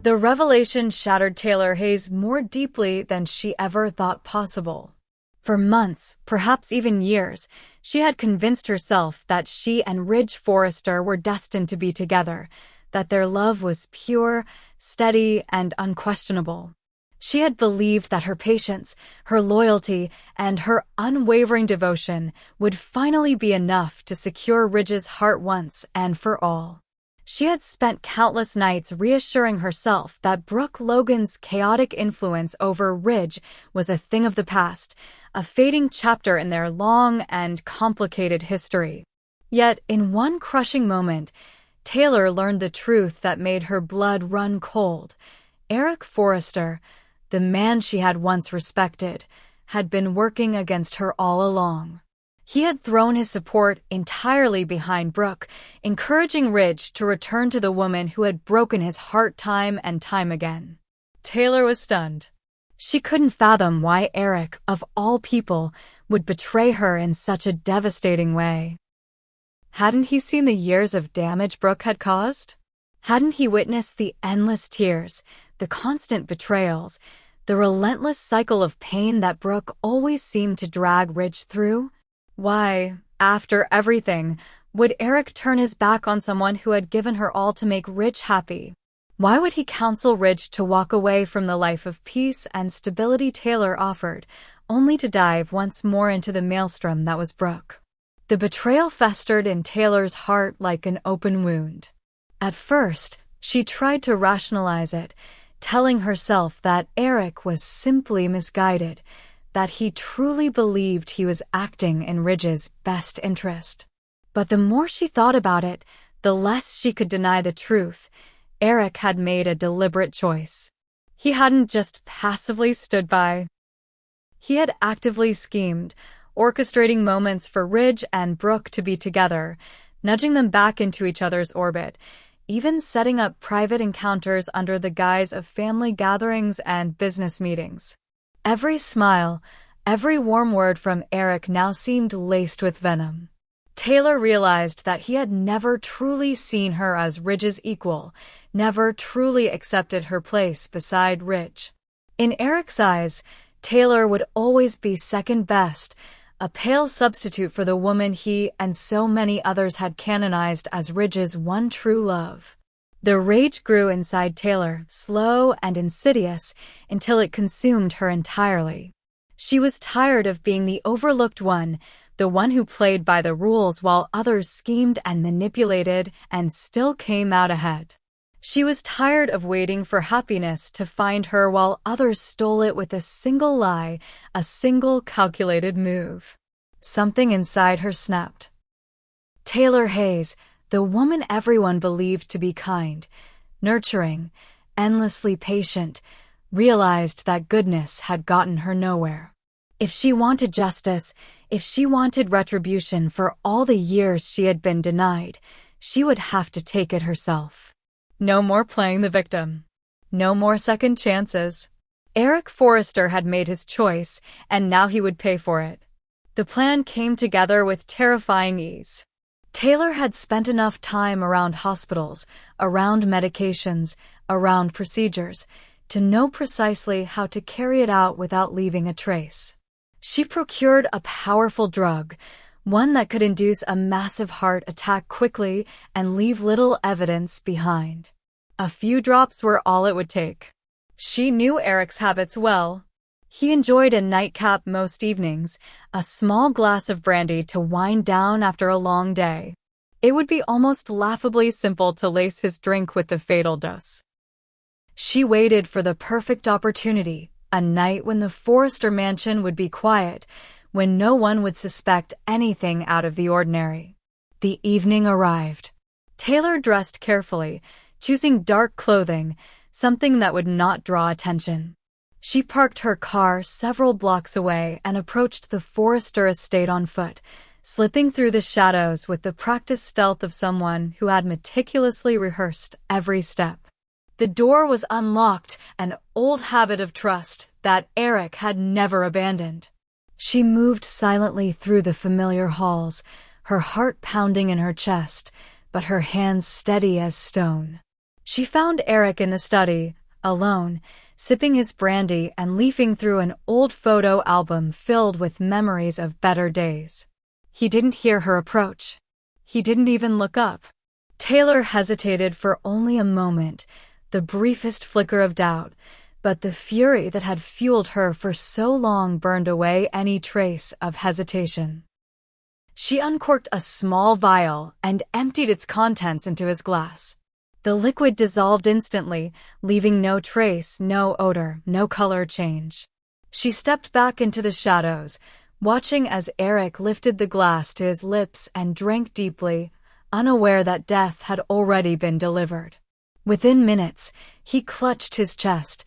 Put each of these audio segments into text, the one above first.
The revelation shattered Taylor Hayes more deeply than she ever thought possible. For months, perhaps even years, she had convinced herself that she and Ridge Forrester were destined to be together, that their love was pure, steady, and unquestionable. She had believed that her patience, her loyalty, and her unwavering devotion would finally be enough to secure Ridge's heart once and for all. She had spent countless nights reassuring herself that Brooke Logan's chaotic influence over Ridge was a thing of the past, a fading chapter in their long and complicated history. Yet, in one crushing moment, Taylor learned the truth that made her blood run cold. Eric Forrester, the man she had once respected, had been working against her all along. He had thrown his support entirely behind Brooke, encouraging Ridge to return to the woman who had broken his heart time and time again. Taylor was stunned. She couldn't fathom why Eric, of all people, would betray her in such a devastating way. Hadn't he seen the years of damage Brooke had caused? Hadn't he witnessed the endless tears, the constant betrayals, the relentless cycle of pain that Brooke always seemed to drag Ridge through? Why, after everything, would Eric turn his back on someone who had given her all to make Ridge happy? Why would he counsel Ridge to walk away from the life of peace and stability Taylor offered, only to dive once more into the maelstrom that was Brooke? The betrayal festered in Taylor's heart like an open wound. At first, she tried to rationalize it, telling herself that Eric was simply misguided, that he truly believed he was acting in Ridge's best interest. But the more she thought about it, the less she could deny the truth. Eric had made a deliberate choice. He hadn't just passively stood by. He had actively schemed, orchestrating moments for Ridge and Brooke to be together, nudging them back into each other's orbit, even setting up private encounters under the guise of family gatherings and business meetings. Every smile, every warm word from Eric now seemed laced with venom. Taylor realized that he had never truly seen her as Ridge's equal, never truly accepted her place beside Ridge. In Eric's eyes, Taylor would always be second best, a pale substitute for the woman he and so many others had canonized as Ridge's one true love. The rage grew inside Taylor, slow and insidious, until it consumed her entirely. She was tired of being the overlooked one, the one who played by the rules while others schemed and manipulated and still came out ahead. She was tired of waiting for happiness to find her while others stole it with a single lie, a single calculated move. Something inside her snapped. Taylor Hayes, the woman everyone believed to be kind, nurturing, endlessly patient, realized that goodness had gotten her nowhere. If she wanted justice, if she wanted retribution for all the years she had been denied, she would have to take it herself. No more playing the victim. No more second chances. Eric Forrester had made his choice, and now he would pay for it. The plan came together with terrifying ease. Taylor had spent enough time around hospitals, around medications, around procedures, to know precisely how to carry it out without leaving a trace. She procured a powerful drug, one that could induce a massive heart attack quickly and leave little evidence behind. A few drops were all it would take. She knew Eric's habits well. He enjoyed a nightcap most evenings, a small glass of brandy to wind down after a long day. It would be almost laughably simple to lace his drink with the fatal dose. She waited for the perfect opportunity, a night when the Forrester mansion would be quiet, when no one would suspect anything out of the ordinary. The evening arrived. Taylor dressed carefully, choosing dark clothing, something that would not draw attention. She parked her car several blocks away and approached the Forrester estate on foot, slipping through the shadows with the practiced stealth of someone who had meticulously rehearsed every step. The door was unlocked, an old habit of trust that Eric had never abandoned. She moved silently through the familiar halls, her heart pounding in her chest, but her hands steady as stone. She found Eric in the study, alone, sipping his brandy and leafing through an old photo album filled with memories of better days. He didn't hear her approach. He didn't even look up. Taylor hesitated for only a moment, the briefest flicker of doubt, but the fury that had fueled her for so long burned away any trace of hesitation. She uncorked a small vial and emptied its contents into his glass. The liquid dissolved instantly, leaving no trace, no odor, no color change. She stepped back into the shadows, watching as Eric lifted the glass to his lips and drank deeply, unaware that death had already been delivered. Within minutes, he clutched his chest,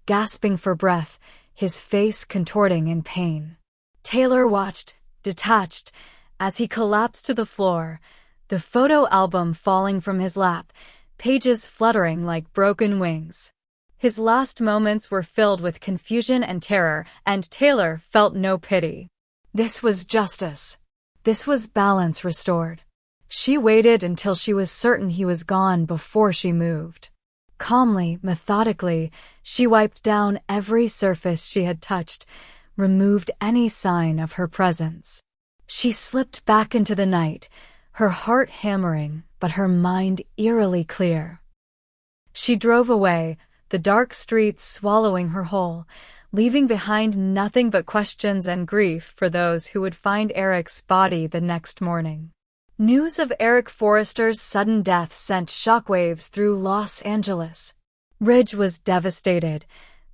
gasping for breath, his face contorting in pain. Taylor watched, detached, as he collapsed to the floor, the photo album falling from his lap, pages fluttering like broken wings. His last moments were filled with confusion and terror, and Taylor felt no pity. This was justice. This was balance restored. She waited until she was certain he was gone before she moved. Calmly, methodically, she wiped down every surface she had touched, removed any sign of her presence. She slipped back into the night, her heart hammering, but her mind eerily clear. She drove away, the dark streets swallowing her whole, leaving behind nothing but questions and grief for those who would find Eric's body the next morning. News of Eric Forrester's sudden death sent shockwaves through Los Angeles. Ridge was devastated,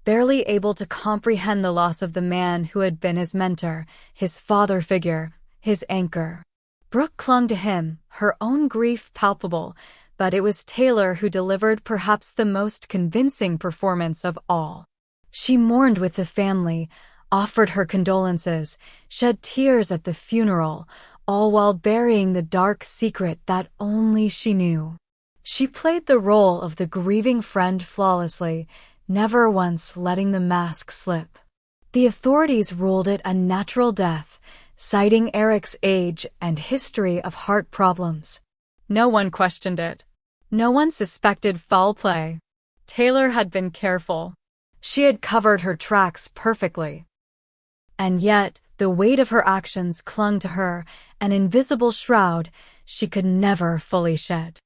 barely able to comprehend the loss of the man who had been his mentor, his father figure, his anchor. Brooke clung to him, her own grief palpable, but it was Taylor who delivered perhaps the most convincing performance of all. She mourned with the family, offered her condolences, shed tears at the funeral, all while burying the dark secret that only she knew. She played the role of the grieving friend flawlessly, never once letting the mask slip. The authorities ruled it a natural death, citing Eric's age and history of heart problems. No one questioned it. No one suspected foul play. Taylor had been careful. She had covered her tracks perfectly. And yet, the weight of her actions clung to her, an invisible shroud she could never fully shed.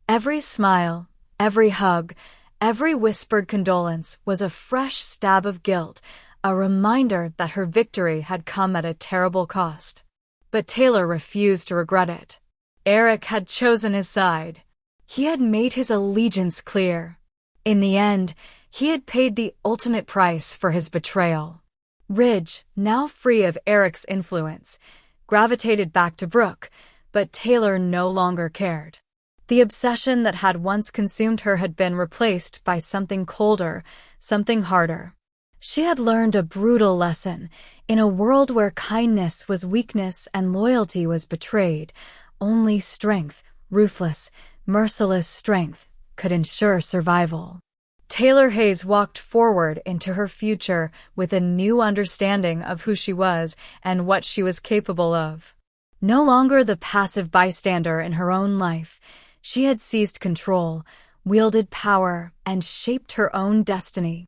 Every smile, every hug, every whispered condolence was a fresh stab of guilt, a reminder that her victory had come at a terrible cost. But Taylor refused to regret it. Eric had chosen his side. He had made his allegiance clear. In the end, he had paid the ultimate price for his betrayal. Ridge, now free of Eric's influence, gravitated back to Brooke, but Taylor no longer cared. The obsession that had once consumed her had been replaced by something colder, something harder. She had learned a brutal lesson. In a world where kindness was weakness and loyalty was betrayed, only strength, ruthless, merciless strength, could ensure survival. Taylor Hayes walked forward into her future with a new understanding of who she was and what she was capable of. No longer the passive bystander in her own life, she had seized control, wielded power, and shaped her own destiny.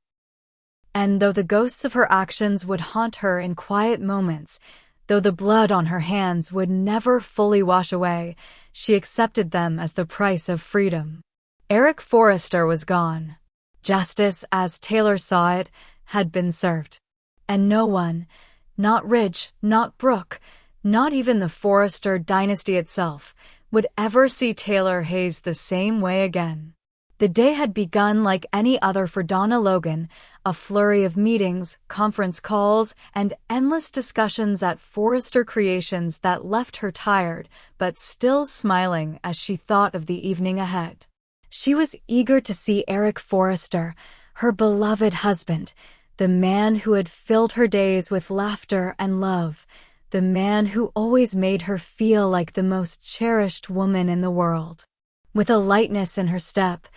And though the ghosts of her actions would haunt her in quiet moments, though the blood on her hands would never fully wash away, she accepted them as the price of freedom. Eric Forrester was gone. Justice, as Taylor saw it, had been served. And no one, not Ridge, not Brooke, not even the Forrester dynasty itself, would ever see Taylor Hayes the same way again. The day had begun like any other for Donna Logan, a flurry of meetings, conference calls, and endless discussions at Forrester Creations that left her tired, but still smiling as she thought of the evening ahead. She was eager to see Eric Forrester, her beloved husband, the man who had filled her days with laughter and love, the man who always made her feel like the most cherished woman in the world. With a lightness in her step,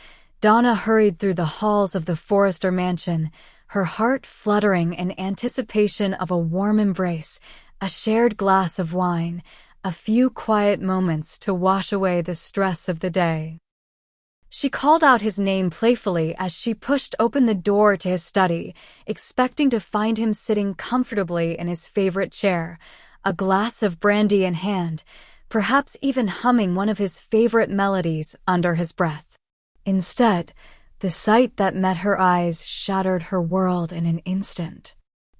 Donna hurried through the halls of the Forrester mansion, her heart fluttering in anticipation of a warm embrace, a shared glass of wine, a few quiet moments to wash away the stress of the day. She called out his name playfully as she pushed open the door to his study, expecting to find him sitting comfortably in his favorite chair, a glass of brandy in hand, perhaps even humming one of his favorite melodies under his breath. Instead, the sight that met her eyes shattered her world in an instant.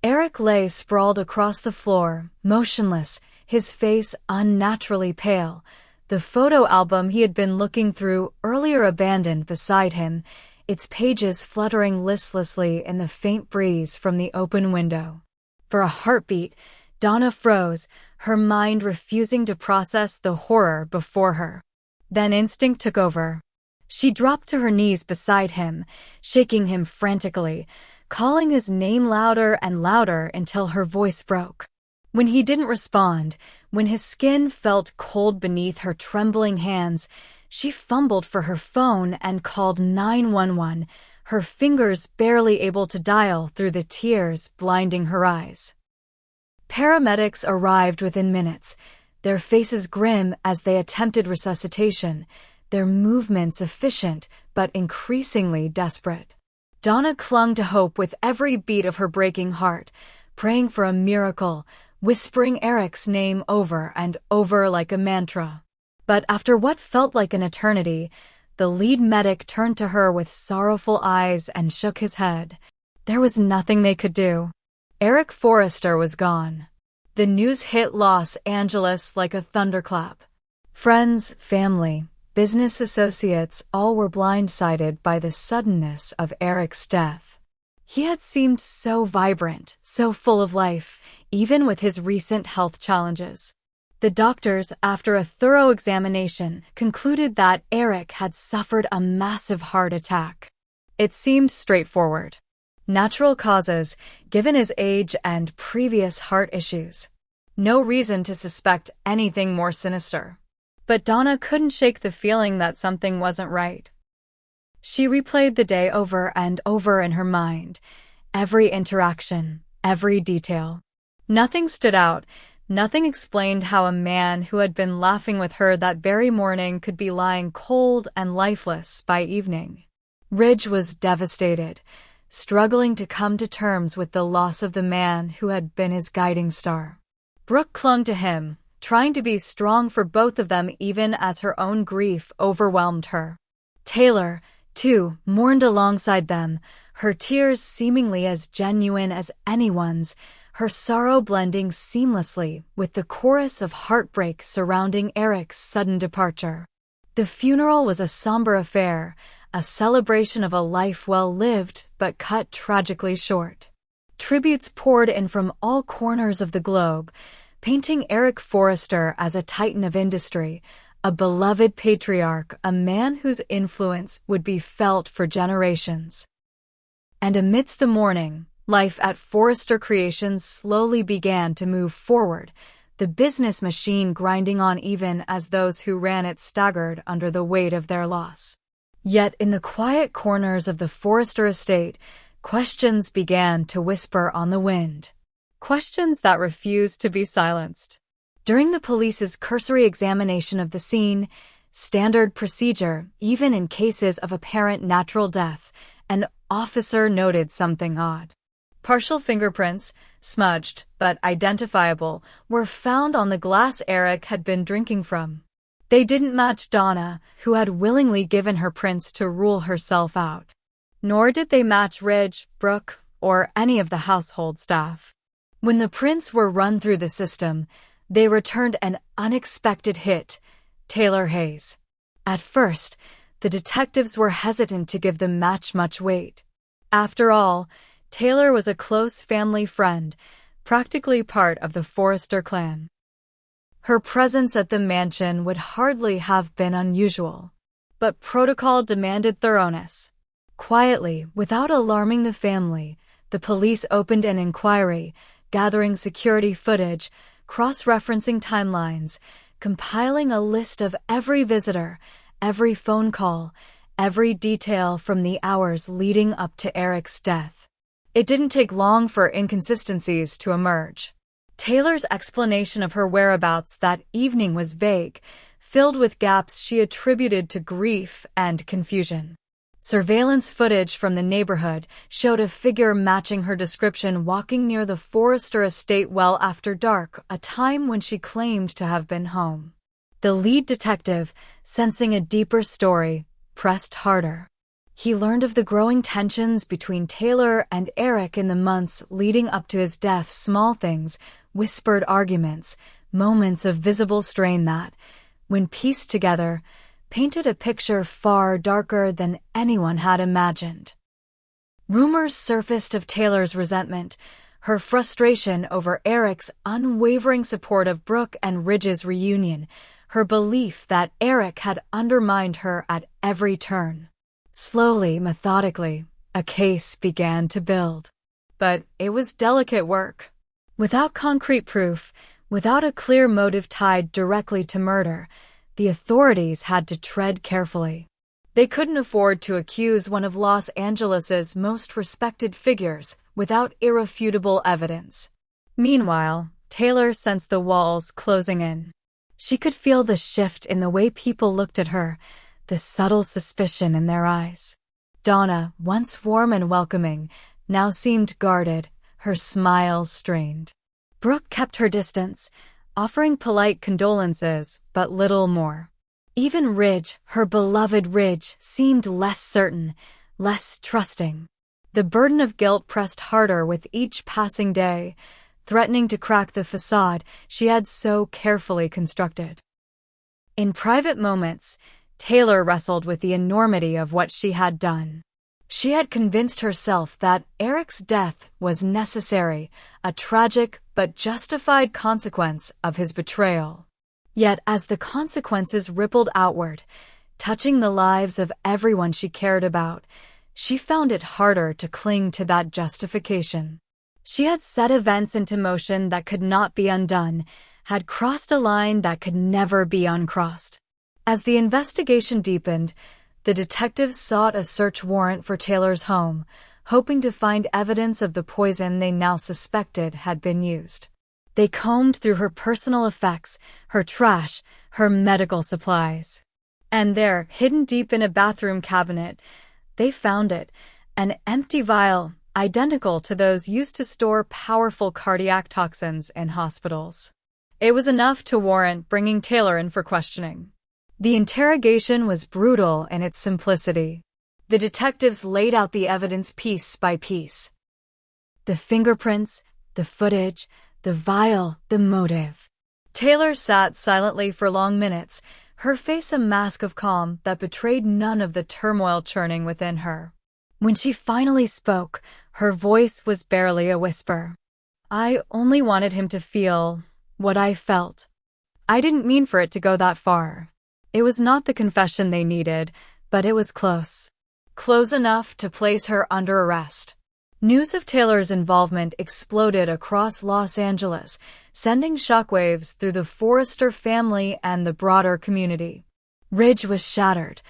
Eric lay sprawled across the floor, motionless, his face unnaturally pale. The photo album he had been looking through earlier abandoned beside him, its pages fluttering listlessly in the faint breeze from the open window. For a heartbeat, Donna froze, her mind refusing to process the horror before her. Then instinct took over. She dropped to her knees beside him, shaking him frantically, calling his name louder and louder until her voice broke. When he didn't respond, when his skin felt cold beneath her trembling hands, she fumbled for her phone and called 911, her fingers barely able to dial through the tears blinding her eyes. Paramedics arrived within minutes, their faces grim as they attempted resuscitation, their movements efficient but increasingly desperate. Donna clung to hope with every beat of her breaking heart, praying for a miracle, whispering Eric's name over and over like a mantra. But after what felt like an eternity, the lead medic turned to her with sorrowful eyes and shook his head. There was nothing they could do. Eric Forrester was gone. The news hit Los Angeles like a thunderclap. Friends, family, business associates all were blindsided by the suddenness of Eric's death. He had seemed so vibrant, so full of life, even with his recent health challenges. The doctors, after a thorough examination, concluded that Eric had suffered a massive heart attack. It seemed straightforward. Natural causes, given his age and previous heart issues. No reason to suspect anything more sinister. But Donna couldn't shake the feeling that something wasn't right. She replayed the day over and over in her mind, every interaction, every detail. Nothing stood out, nothing explained how a man who had been laughing with her that very morning could be lying cold and lifeless by evening. Ridge was devastated, struggling to come to terms with the loss of the man who had been his guiding star. Brooke clung to him, trying to be strong for both of them even as her own grief overwhelmed her. Taylor, too, mourned alongside them, her tears seemingly as genuine as anyone's, her sorrow blending seamlessly with the chorus of heartbreak surrounding Eric's sudden departure. The funeral was a somber affair, a celebration of a life well lived but cut tragically short. Tributes poured in from all corners of the globe, painting Eric Forrester as a titan of industry, a beloved patriarch, a man whose influence would be felt for generations. And amidst the mourning, life at Forrester Creations slowly began to move forward, the business machine grinding on even as those who ran it staggered under the weight of their loss. Yet in the quiet corners of the Forrester estate, questions began to whisper on the wind. Questions that refused to be silenced. During the police's cursory examination of the scene, standard procedure, even in cases of apparent natural death, an officer noted something odd. Partial fingerprints, smudged but identifiable, were found on the glass Eric had been drinking from. They didn't match Donna, who had willingly given her prints to rule herself out. Nor did they match Ridge, Brooke, or any of the household staff. When the prints were run through the system, they returned an unexpected hit, Taylor Hayes. At first, the detectives were hesitant to give the match much weight. After all, Taylor was a close family friend, practically part of the Forrester clan. Her presence at the mansion would hardly have been unusual, but protocol demanded thoroughness. Quietly, without alarming the family, the police opened an inquiry, gathering security footage, cross-referencing timelines, compiling a list of every visitor, every phone call, every detail from the hours leading up to Eric's death. It didn't take long for inconsistencies to emerge. Taylor's explanation of her whereabouts that evening was vague, filled with gaps she attributed to grief and confusion. Surveillance footage from the neighborhood showed a figure matching her description walking near the Forrester estate well after dark, a time when she claimed to have been home. The lead detective, sensing a deeper story, pressed harder. He learned of the growing tensions between Taylor and Eric in the months leading up to his death, small things, whispered arguments, moments of visible strain that, when pieced together, painted a picture far darker than anyone had imagined. Rumors surfaced of Taylor's resentment, her frustration over Eric's unwavering support of Brooke and Ridge's reunion, her belief that Eric had undermined her at every turn. Slowly, methodically, a case began to build. But it was delicate work. Without concrete proof, without a clear motive tied directly to murder, the authorities had to tread carefully. They couldn't afford to accuse one of Los Angeles's most respected figures without irrefutable evidence. Meanwhile, Taylor sensed the walls closing in. She could feel the shift in the way people looked at her, the subtle suspicion in their eyes. Donna, once warm and welcoming, now seemed guarded, her smile strained. Brooke kept her distance, offering polite condolences, but little more. Even Ridge, her beloved Ridge, seemed less certain, less trusting. The burden of guilt pressed harder with each passing day, threatening to crack the facade she had so carefully constructed. In private moments, Taylor wrestled with the enormity of what she had done. She had convinced herself that Eric's death was necessary, a tragic but justified consequence of his betrayal. Yet as the consequences rippled outward, touching the lives of everyone she cared about, she found it harder to cling to that justification. She had set events into motion that could not be undone, had crossed a line that could never be uncrossed. As the investigation deepened, the detectives sought a search warrant for Taylor's home, hoping to find evidence of the poison they now suspected had been used. They combed through her personal effects, her trash, her medical supplies. And there, hidden deep in a bathroom cabinet, they found it, an empty vial, identical to those used to store powerful cardiac toxins in hospitals. It was enough to warrant bringing Taylor in for questioning. The interrogation was brutal in its simplicity. The detectives laid out the evidence piece by piece. The fingerprints, the footage, the vial, the motive. Taylor sat silently for long minutes, her face a mask of calm that betrayed none of the turmoil churning within her. When she finally spoke, her voice was barely a whisper. I only wanted him to feel what I felt. I didn't mean for it to go that far. It was not the confession they needed, but it was close. Close enough to place her under arrest. News of Taylor's involvement exploded across Los Angeles, sending shockwaves through the Forrester family and the broader community. Ridge was shattered,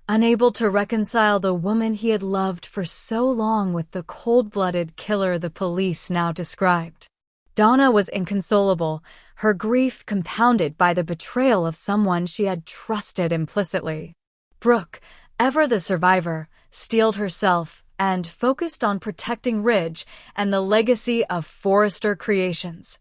unable to reconcile the woman he had loved for so long with the cold-blooded killer the police now described. Donna was inconsolable, her grief compounded by the betrayal of someone she had trusted implicitly. Brooke, ever the survivor, steeled herself and focused on protecting Ridge and the legacy of Forrester Creations.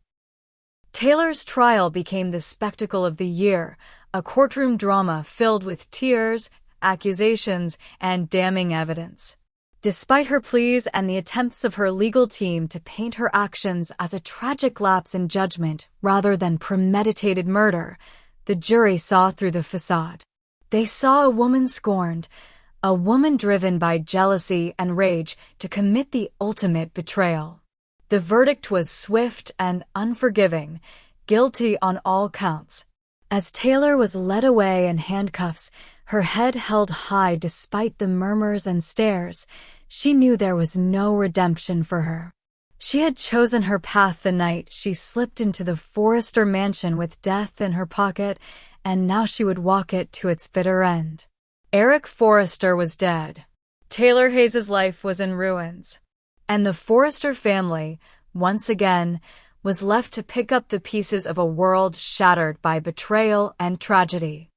Taylor's trial became the spectacle of the year, a courtroom drama filled with tears, accusations, and damning evidence. Despite her pleas and the attempts of her legal team to paint her actions as a tragic lapse in judgment rather than premeditated murder, the jury saw through the facade. They saw a woman scorned, a woman driven by jealousy and rage to commit the ultimate betrayal. The verdict was swift and unforgiving, guilty on all counts. As Taylor was led away in handcuffs, her head held high despite the murmurs and stares, she knew there was no redemption for her. She had chosen her path the night she slipped into the Forrester mansion with death in her pocket, and now she would walk it to its bitter end. Eric Forrester was dead. Taylor Hayes' life was in ruins. And the Forrester family, once again, was left to pick up the pieces of a world shattered by betrayal and tragedy.